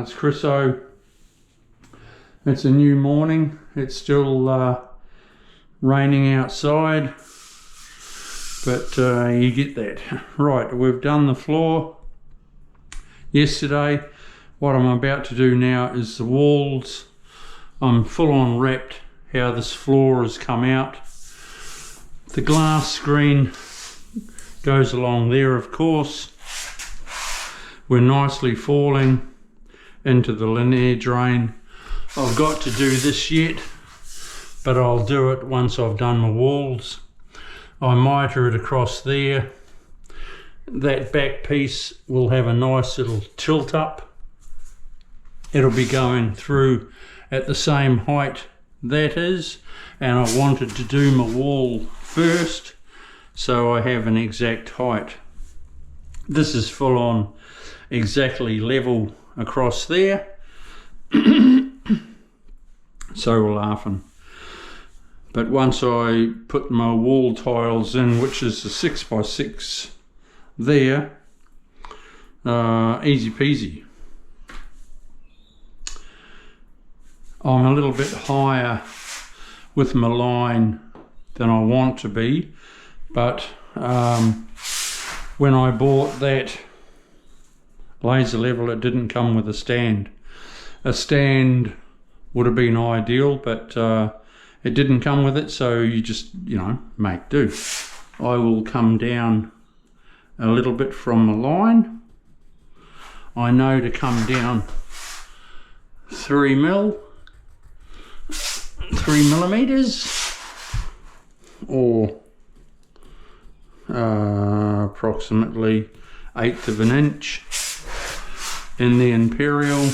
it's Chriso. It's a new morning. It's still raining outside, but you get that. Right, we've done the floor yesterday. What I'm about to do now is the walls. I'm full on wrapped how this floor has come out. The glass screen goes along there, of course. We're nicely falling into the linear drain. I've got to do this yet, but I'll do it once I've done my walls. I miter it across there. That back piece will have a nice little tilt up. It'll be going through at the same height that is, and I wanted to do my wall first so I have an exact height. This is full on exactly level across there. So we're laughing. But once I put my wall tiles in, which is the 6x6 there, easy peasy. I'm a little bit higher with my line than I want to be, but when I bought that laser level, it didn't come with a stand. A stand would have been ideal, but it didn't come with it, so you just, you know, make do. I will come down a little bit from the line. I know to come down 3 millimeters, or approximately 1/8 of an inch in the imperial.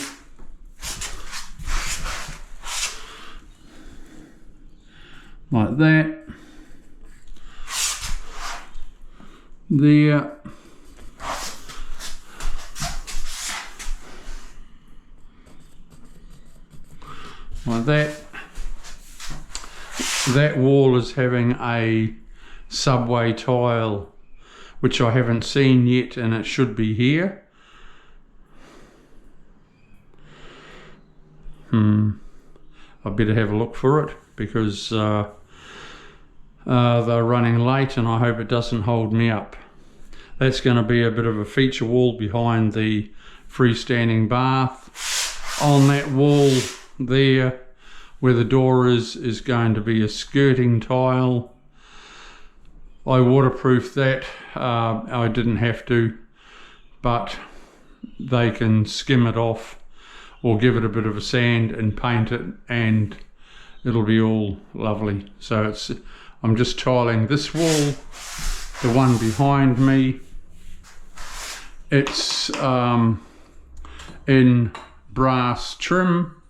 Like that. There. Like that. That wall is having a subway tile, which I haven't seen yet, and it should be here. I better have a look for it, because they're running late and I hope it doesn't hold me up. That's going to be a bit of a feature wall behind the freestanding bath. On that wall there where the door is going to be a skirting tile. I waterproofed that. I didn't have to, but they can skim it off or give it a bit of a sand and paint it, and it'll be all lovely. So I'm just tiling this wall, the one behind me. It's in brass trim,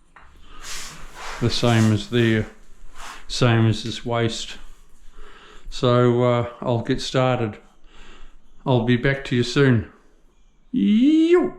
the same as there, same as this waist. So I'll get started. I'll be back to you soon. Yo!